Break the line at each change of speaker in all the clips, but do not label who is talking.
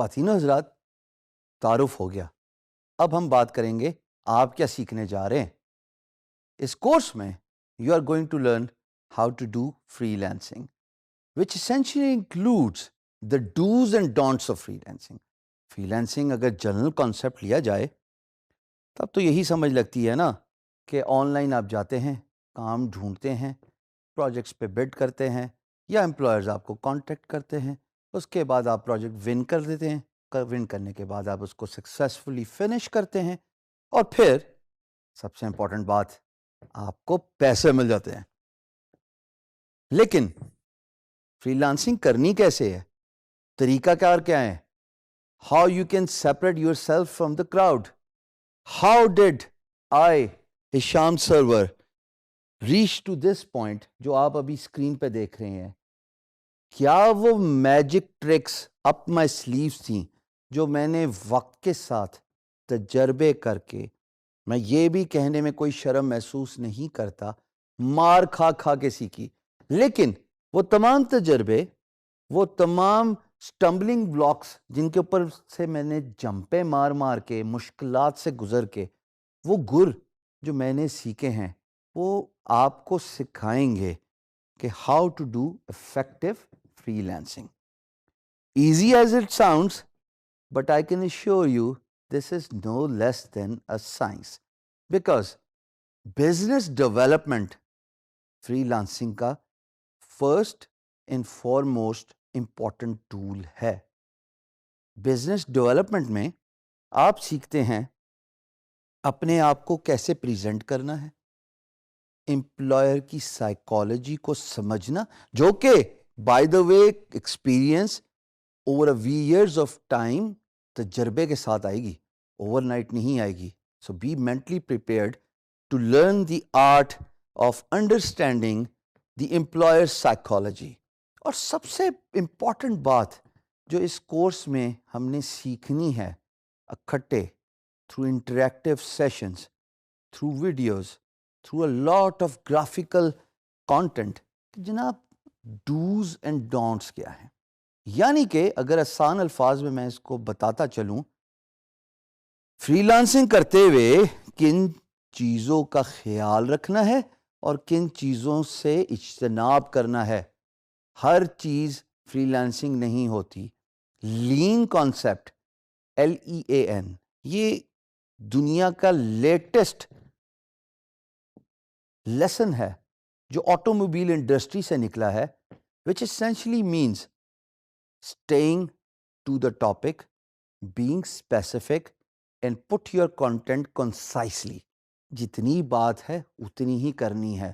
خواتین و حضرات، تعارف ہو گیا. اب ہم بات کریں گے آپ کیا سیکھنے جا رہے ہیں. اس کورس میں you are going to learn how to do freelancing which essentially includes the do's and don'ts of freelancing. Freelancing اگر جنرل کانسیپٹ لیا جائے تب تو یہی سمجھ لگتی ہے نا کہ آن لائن آپ جاتے ہیں، کام ڈھونڈتے ہیں، پروجیکٹس پہ بڈ کرتے ہیں یا امپلائرز آپ کو کانٹیکٹ کرتے ہیں، اس کے بعد آپ پروجیکٹ ون کر دیتے ہیں، ون کرنے کے بعد آپ اس کو سکسیسفلی فنش کرتے ہیں اور پھر سب سے امپورٹنٹ بات، آپ کو پیسے مل جاتے ہیں. لیکن فری لانسنگ کرنی کیسے ہے؟ طریقہ کار کیا ہے؟ How you can separate yourself from the crowd. How did I Hisham Sarwar reach to this point جو آپ ابھی اسکرین پہ دیکھ رہے ہیں؟ کیا وہ میجک ٹرکس اپ مائی سلیوز تھیں جو میں نے وقت کے ساتھ تجربے کر کے، میں یہ بھی کہنے میں کوئی شرم محسوس نہیں کرتا، مار کھا کھا کے سیکھی. لیکن وہ تمام تجربے، وہ تمام سٹمبلنگ بلاکس جن کے اوپر سے میں نے جمپیں مار مار کے، مشکلات سے گزر کے، وہ گر جو میں نے سیکھے ہیں وہ آپ کو سکھائیں گے کہ how to do effective freelancing. Easy as it sounds, but I can assure you this is no less than a science, because business development freelancing کا first and foremost important tool ہے. Business development میں آپ سیکھتے ہیں اپنے آپ کو کیسے پریزنٹ کرنا ہے، امپلائر کی سائیکالوجی کو سمجھنا، جو کہ by the way experience over years of time تجربے کے ساتھ آئے گی، اوور نائٹ نہیں آئے گی. So be mentally prepared to learn the art of understanding the employer psychology. اور سب سے امپورٹنٹ بات جو اس کورس میں ہم نے سیکھنی ہے اکٹھے، through interactive sessions, through videos, through a lot of graphical content, جناب ڈوز اینڈ ڈونٹس کیا ہیں. یعنی کہ اگر آسان الفاظ میں اس کو بتاتا چلوں، فری لانسنگ کرتے ہوئے کن چیزوں کا خیال رکھنا ہے اور کن چیزوں سے اجتناب کرنا ہے. ہر چیز فری لانسنگ نہیں ہوتی. لین کانسیپٹ، LEAN، یہ دنیا کا لیٹسٹ لیسن ہے جو آٹوموبائل انڈسٹری سے نکلا ہے، which essentially means staying to the topic, being specific and put your content concisely. جتنی بات ہے اتنی ہی کرنی ہے،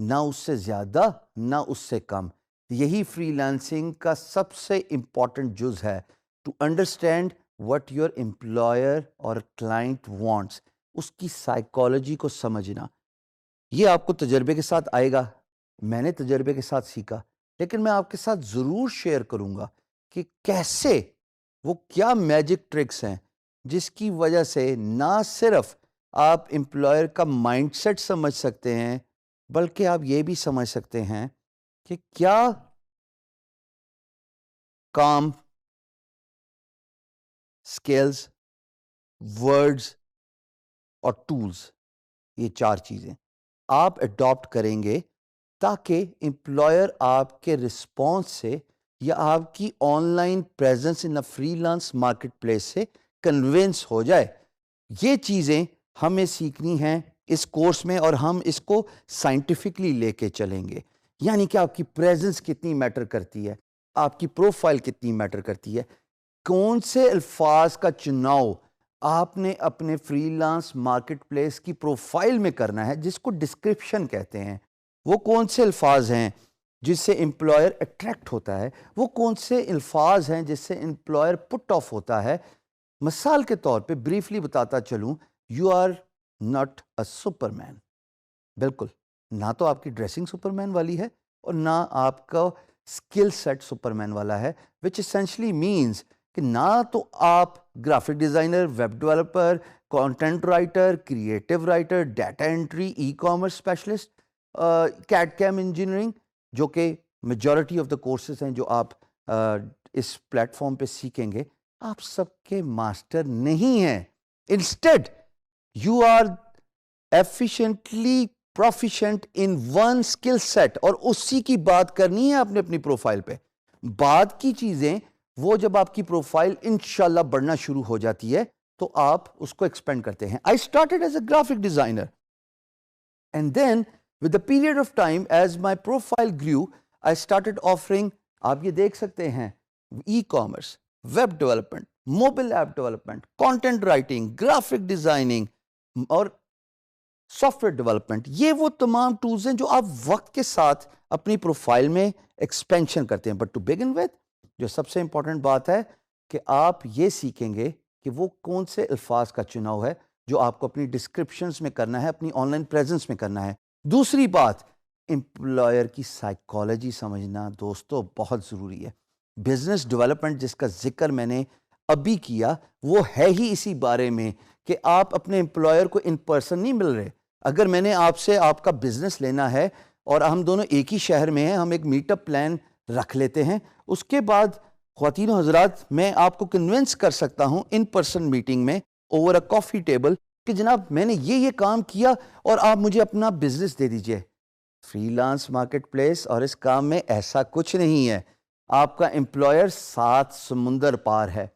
نہ اس سے زیادہ نہ اس سے کم. یہی فری لانسنگ کا سب سے امپورٹنٹ جز ہے، to understand what your employer اور client wants، اس کی سائیکالوجی کو سمجھنا. یہ آپ کو تجربے کے ساتھ آئے گا، میں نے تجربے کے ساتھ سیکھا، لیکن میں آپ کے ساتھ ضرور شیئر کروں گا کہ کیسے، وہ کیا میجک ٹرکس ہیں جس کی وجہ سے نہ صرف آپ امپلائر کا مائنڈ سیٹ سمجھ سکتے ہیں، بلکہ آپ یہ بھی سمجھ سکتے ہیں کہ کیا کام، اسکلز، ورڈز اور ٹولز، یہ چار چیزیں آپ اڈاپٹ کریں گے تاکہ امپلائر آپ کے رسپانس سے یا آپ کی on line presence in free lance market place سے کنونس ہو جائے. یہ چیزیں ہمیں سیکھنی ہیں اس کورس میں، اور ہم اس کو سائنٹیفکلی لے کے چلیں گے. یعنی کہ آپ کی پریزنس کتنی میٹر کرتی ہے، آپ کی پروفائل کتنی میٹر کرتی ہے، کون سے الفاظ کا چناؤ آپ نے اپنے فری لانس مارکیٹ پلیس کی پروفائل میں کرنا ہے، جس کو ڈسکرپشن کہتے ہیں. وہ کون سے الفاظ ہیں جس سے امپلائر اٹریکٹ ہوتا ہے، وہ کون سے الفاظ ہیں جس سے امپلائر پٹ آف ہوتا ہے. مثال کے طور پہ بریفلی بتاتا چلوں، you are not a superman. بالکل، نہ تو آپ کی ڈریسنگ سپر مین والی ہے اور نہ آپ کا اسکل سیٹ سپر مین والا ہے، وچ اسینشلی مینس کہ نہ تو آپ graphic designer, web developer, content writer, creative writer, data entry, e commerce specialist, CAD CAM engineering, جو کہ میجورٹی آف دا کورسز ہیں جو آپ اس پلیٹ فارم پہ سیکھیں گے، آپ سب کے ماسٹر نہیں ہیں. Instead you are efficiently proficient in one skill set, اور اسی کی بات کرنی ہے آپ نے اپنی پروفائل پہ. بعد کی چیزیں وہ جب آپ کی پروفائل انشاءاللہ بڑھنا شروع ہو جاتی ہے تو آپ اس کو ایکسپینڈ کرتے ہیں. I started as a graphic designer, and then with the period of time as my profile grew, I started offering, آپ یہ دیکھ سکتے ہیں, e commerce, web development, mobile app development, content writing, graphic designing اور soft where development. یہ وہ تمام tools ہیں جو آپ وقت کے ساتھ اپنی پروفائل میں ایکسپینشن کرتے ہیں. بٹ ٹو بگن وتھ, جو سب سے امپورٹنٹ بات ہے کہ آپ یہ سیکھیں گے کہ وہ کون سے الفاظ کا چناؤ ہے جو آپ کو اپنی ڈسکرپشنز میں کرنا ہے, اپنی آن لائن پریزنس میں کرنا ہے. دوسری بات, امپلائر کی سائیکالوجی سمجھنا دوستو بہت ضروری ہے. بزنس ڈیولپمنٹ جس کا ذکر میں نے ابھی کیا وہ ہے ہی اسی بارے میں کہ آپ اپنے امپلائر کو ان پرسن نہیں مل رہے. اگر میں نے آپ سے آپ کا بزنس لینا ہے اور ہم دونوں ایک ہی شہر میں ہیں, ہم ایک میٹ اپ پلان رکھ لیتے ہیں, اس کے بعد خواتین و حضرات میں آپ کو کنونس کر سکتا ہوں ان پرسن میٹنگ میں اوور اے کافی ٹیبل کہ جناب میں نے یہ کام کیا اور آپ مجھے اپنا بزنس دے دیجئے. فری لانس مارکیٹ پلیس اور اس کام میں ایسا کچھ نہیں ہے. آپ کا امپلائر 7 سمندر پار ہے.